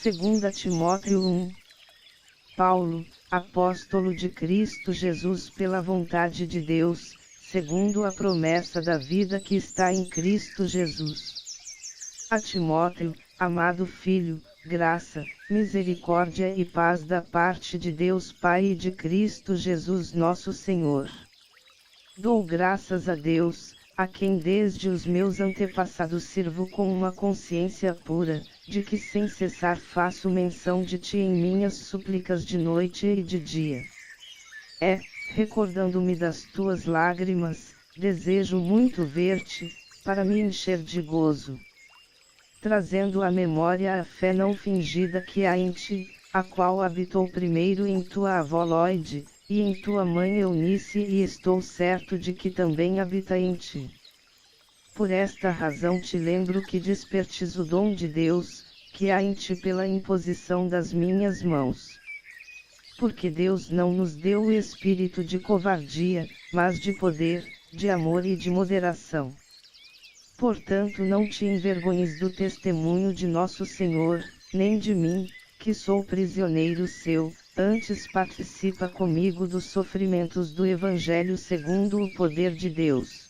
2 Timóteo 1. Paulo, apóstolo de Cristo Jesus pela vontade de Deus, segundo a promessa da vida que está em Cristo Jesus. A Timóteo, amado filho, graça, misericórdia e paz da parte de Deus Pai e de Cristo Jesus nosso Senhor. Dou graças a Deus, a quem desde os meus antepassados sirvo com uma consciência pura, de que sem cessar faço menção de ti em minhas súplicas de noite e de dia. Recordando-me das tuas lágrimas, desejo muito ver-te, para me encher de gozo. Trazendo à memória a fé não fingida que há em ti, a qual habitou primeiro em tua avó Lóide, e em tua mãe Eunice, e estou certo de que também habita em ti. Por esta razão te lembro que despertes o dom de Deus, que há em ti pela imposição das minhas mãos. Porque Deus não nos deu o espírito de covardia, mas de poder, de amor e de moderação. Portanto não te envergonhes do testemunho de nosso Senhor, nem de mim, que sou prisioneiro seu, antes participa comigo dos sofrimentos do Evangelho segundo o poder de Deus,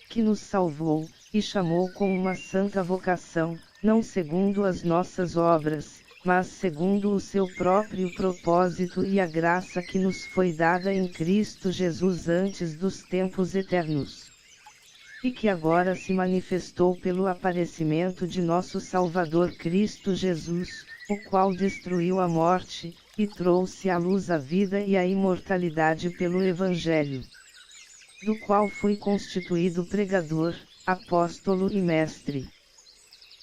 que nos salvou, e chamou com uma santa vocação, não segundo as nossas obras, mas segundo o seu próprio propósito e a graça que nos foi dada em Cristo Jesus antes dos tempos eternos. E que agora se manifestou pelo aparecimento de nosso Salvador Cristo Jesus, o qual destruiu a morte, e trouxe à luz a vida e a imortalidade pelo Evangelho, do qual fui constituído pregador, apóstolo e mestre.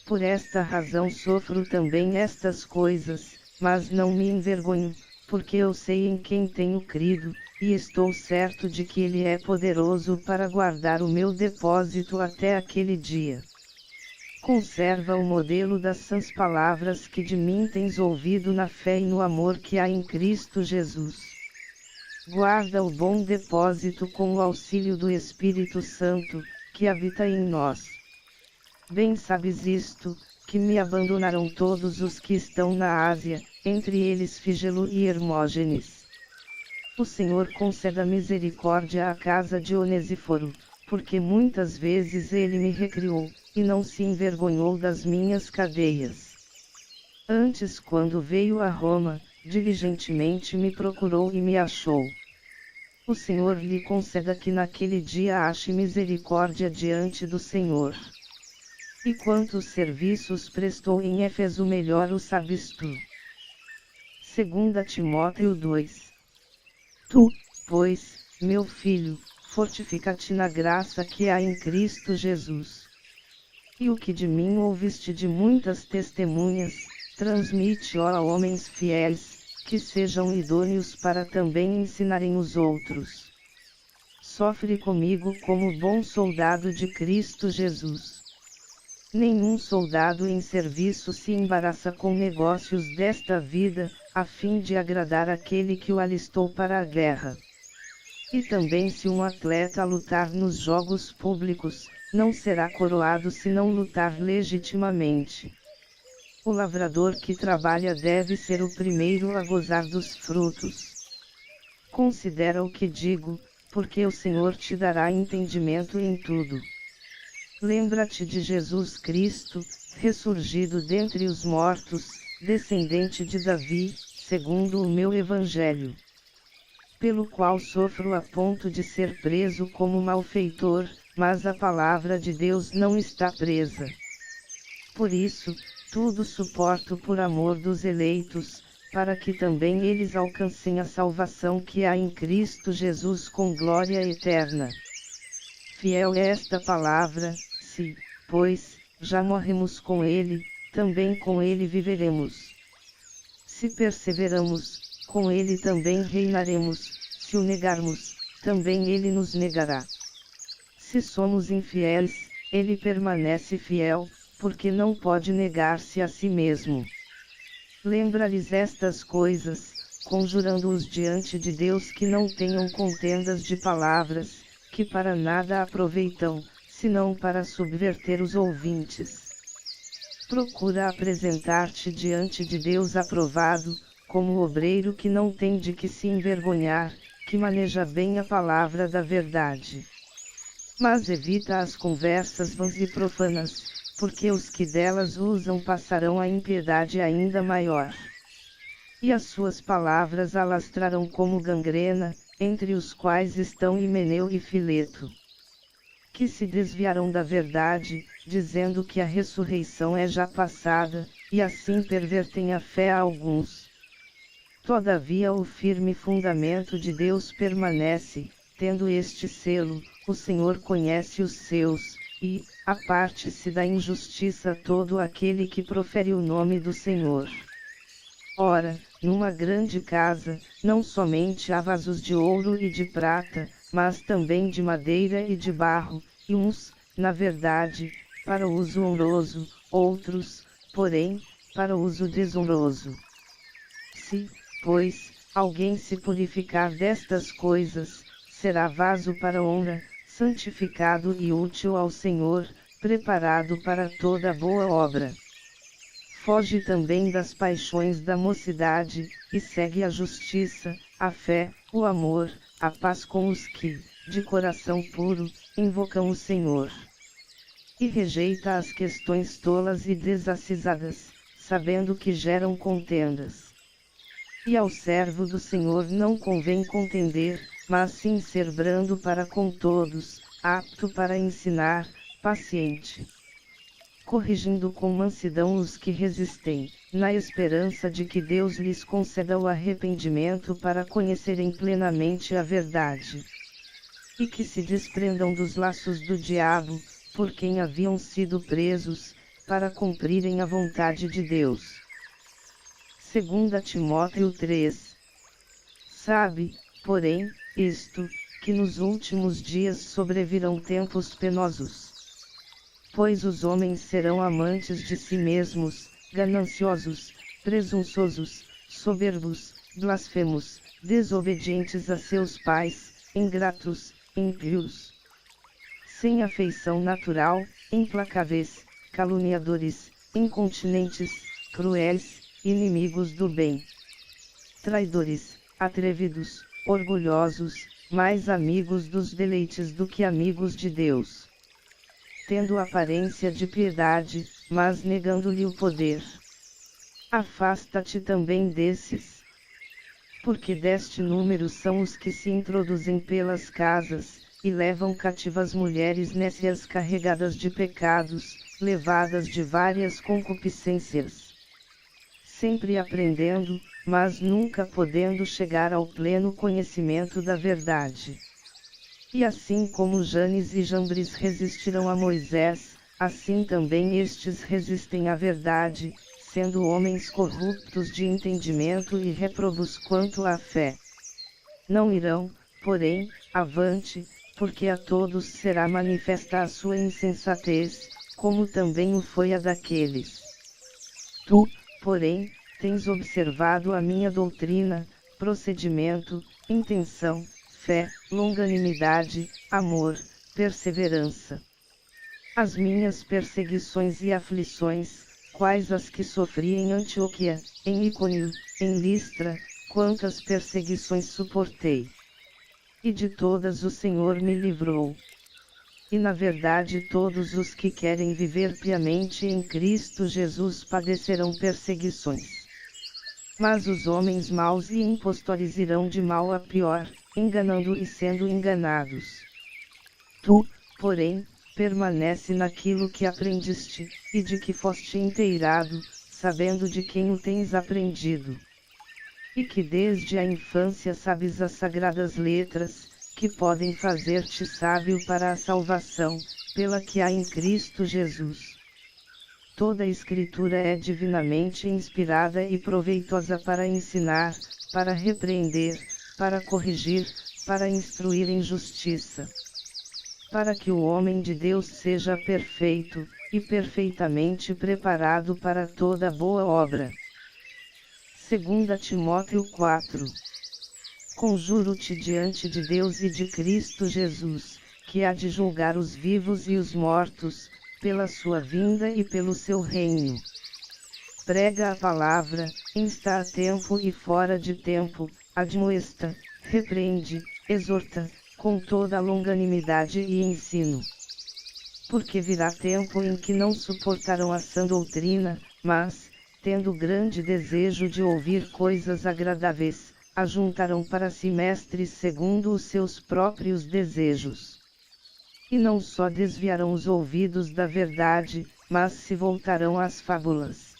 Por esta razão sofro também estas coisas, mas não me envergonho, porque eu sei em quem tenho crido, e estou certo de que Ele é poderoso para guardar o meu depósito até aquele dia. Conserva o modelo das sãs palavras que de mim tens ouvido na fé e no amor que há em Cristo Jesus. Guarda o bom depósito com o auxílio do Espírito Santo, que habita em nós. Bem sabes isto, que me abandonaram todos os que estão na Ásia, entre eles Fígelo e Hermógenes. O Senhor conceda misericórdia à casa de Onesíforo, porque muitas vezes ele me recriou, e não se envergonhou das minhas cadeias. Antes, quando veio a Roma, diligentemente me procurou e me achou. O Senhor lhe conceda que naquele dia ache misericórdia diante do Senhor. E quantos serviços prestou em Éfeso melhor o sabes tu. 2 Timóteo 2. Tu, pois, meu filho, fortifica-te na graça que há em Cristo Jesus. E o que de mim ouviste de muitas testemunhas, transmite-o a homens fiéis, que sejam idôneos para também ensinarem os outros. Sofre comigo como bom soldado de Cristo Jesus. Nenhum soldado em serviço se embaraça com negócios desta vida, a fim de agradar aquele que o alistou para a guerra. E também se um atleta lutar nos jogos públicos, não será coroado se não lutar legitimamente. O lavrador que trabalha deve ser o primeiro a gozar dos frutos. Considera o que digo, porque o Senhor te dará entendimento em tudo. Lembra-te de Jesus Cristo, ressurgido dentre os mortos, descendente de Davi, segundo o meu Evangelho, pelo qual sofro a ponto de ser preso como malfeitor, mas a palavra de Deus não está presa. Por isso, tudo suporto por amor dos eleitos, para que também eles alcancem a salvação que há em Cristo Jesus com glória eterna. Fiel é esta palavra, se, pois, já morremos com Ele, também com Ele viveremos. Se perseveramos, com Ele também reinaremos, se o negarmos, também Ele nos negará. Se somos infiéis, Ele permanece fiel, porque não pode negar-se a si mesmo. Lembra-lhes estas coisas, conjurando-os diante de Deus que não tenham contendas de palavras, que para nada aproveitam, senão para subverter os ouvintes. Procura apresentar-te diante de Deus aprovado, como obreiro que não tem de que se envergonhar, que maneja bem a palavra da verdade. Mas evita as conversas vãs e profanas, porque os que delas usam passarão a impiedade ainda maior. E as suas palavras alastrarão como gangrena, entre os quais estão Himeneu e Fileto, que se desviarão da verdade, dizendo que a ressurreição é já passada, e assim pervertem a fé a alguns. Todavia o firme fundamento de Deus permanece, tendo este selo: o Senhor conhece os seus, e aparte-se da injustiça todo aquele que profere o nome do Senhor. Ora, numa grande casa, não somente há vasos de ouro e de prata, mas também de madeira e de barro, e uns, na verdade, para uso honroso, outros, porém, para uso desonroso. Se, pois, alguém se purificar destas coisas, será vaso para honra, santificado e útil ao Senhor, preparado para toda boa obra. Foge também das paixões da mocidade, e segue a justiça, a fé, o amor, a paz com os que, de coração puro, invocam o Senhor. E rejeita as questões tolas e desacisadas, sabendo que geram contendas. E ao servo do Senhor não convém contender, mas sim ser brando para com todos, apto para ensinar, paciente, corrigindo com mansidão os que resistem, na esperança de que Deus lhes conceda o arrependimento para conhecerem plenamente a verdade, e que se desprendam dos laços do diabo, por quem haviam sido presos, para cumprirem a vontade de Deus. 2 Timóteo 3. Sabe, porém, isto, que nos últimos dias sobrevirão tempos penosos. Pois os homens serão amantes de si mesmos, gananciosos, presunçosos, soberbos, blasfemos, desobedientes a seus pais, ingratos, ímpios, sem afeição natural, implacáveis, caluniadores, incontinentes, cruéis, inimigos do bem, traidores, atrevidos, orgulhosos, mais amigos dos deleites do que amigos de Deus, tendo aparência de piedade, mas negando-lhe o poder. Afasta-te também desses, porque deste número são os que se introduzem pelas casas, e levam cativas mulheres nécias carregadas de pecados, levadas de várias concupiscências, sempre aprendendo, mas nunca podendo chegar ao pleno conhecimento da verdade. E assim como Janes e Jambres resistiram a Moisés, assim também estes resistem à verdade, sendo homens corruptos de entendimento e réprobos quanto à fé. Não irão, porém, avante, porque a todos será manifesta a sua insensatez, como também o foi a daqueles. Tu, porém, tens observado a minha doutrina, procedimento, intenção, fé, longanimidade, amor, perseverança. As minhas perseguições e aflições, quais as que sofri em Antioquia, em Icônio, em Listra, quantas perseguições suportei. E de todas o Senhor me livrou. E na verdade todos os que querem viver piamente em Cristo Jesus padecerão perseguições. Mas os homens maus e impostores irão de mal a pior, enganando e sendo enganados. Tu, porém, permanece naquilo que aprendiste, e de que foste inteirado, sabendo de quem o tens aprendido. E que desde a infância sabes as sagradas letras, que podem fazer-te sábio para a salvação, pela que há em Cristo Jesus. Toda a Escritura é divinamente inspirada e proveitosa para ensinar, para repreender, para corrigir, para instruir em justiça, para que o homem de Deus seja perfeito, e perfeitamente preparado para toda boa obra. 2 Timóteo 4. Conjuro-te diante de Deus e de Cristo Jesus, que há de julgar os vivos e os mortos, pela sua vinda e pelo seu reino. Prega a palavra, insta a tempo e fora de tempo, admoesta, repreende, exorta, com toda a longanimidade e ensino. Porque virá tempo em que não suportarão a sã doutrina, mas, tendo grande desejo de ouvir coisas agradáveis, ajuntarão para si mestres segundo os seus próprios desejos. E não só desviarão os ouvidos da verdade, mas se voltarão às fábulas.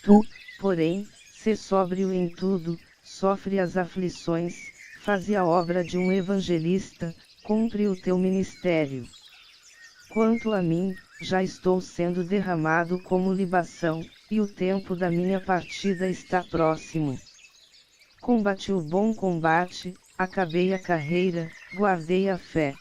Tu, porém, sê sóbrio em tudo, sofre as aflições, faze a obra de um evangelista, cumpre o teu ministério. Quanto a mim, já estou sendo derramado como libação, e o tempo da minha partida está próximo. Combati o bom combate, acabei a carreira, guardei a fé.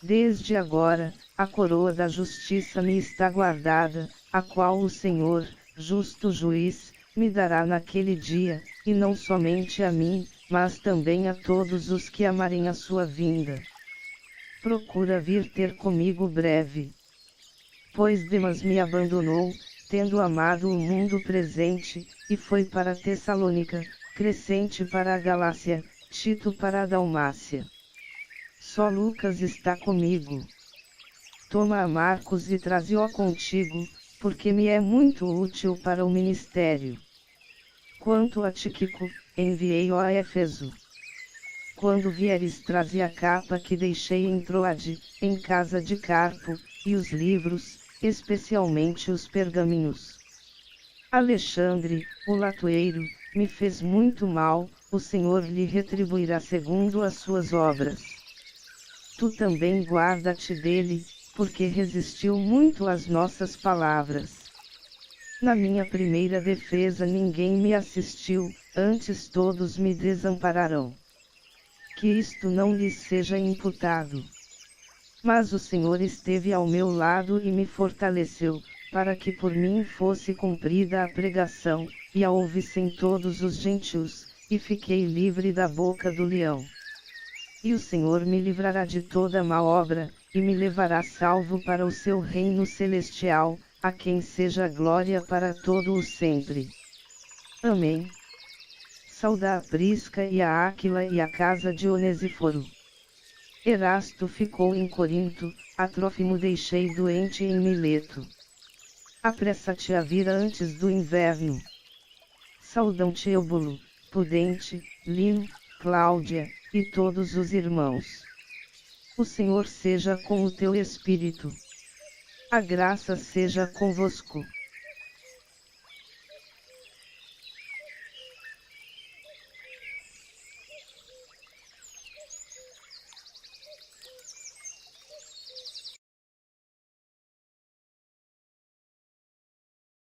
Desde agora, a coroa da justiça me está guardada, a qual o Senhor, justo juiz, me dará naquele dia, e não somente a mim, mas também a todos os que amarem a sua vinda. Procura vir ter comigo breve. Pois Demas me abandonou, tendo amado o mundo presente, e foi para Tessalônica, Crescente para a Galácia, Tito para a Dalmácia. Só Lucas está comigo. Toma a Marcos e traze-o contigo, porque me é muito útil para o ministério. Quanto a Tíquico, enviei-o a Éfeso. Quando vieres, traze a capa que deixei em Troade, em casa de Carpo, e os livros, especialmente os pergaminhos. Alexandre, o latoeiro, me fez muito mal, o Senhor lhe retribuirá segundo as suas obras. Tu também guarda-te dele, porque resistiu muito às nossas palavras. Na minha primeira defesa ninguém me assistiu, antes todos me desampararão. Que isto não lhes seja imputado. Mas o Senhor esteve ao meu lado e me fortaleceu, para que por mim fosse cumprida a pregação, e a ouvissem todos os gentios, e fiquei livre da boca do leão. E o Senhor me livrará de toda má obra, e me levará salvo para o seu reino celestial, a quem seja glória para todo o sempre. Amém. Sauda a Prisca e a Áquila e a casa de Onesíforo. Erasto ficou em Corinto, a Trófimo deixei doente em Mileto. Apressa-te a vir antes do inverno. Saudam-te Eubulo, Pudente, Lino, Cláudia, e todos os irmãos. O Senhor seja com o teu espírito. A graça seja convosco.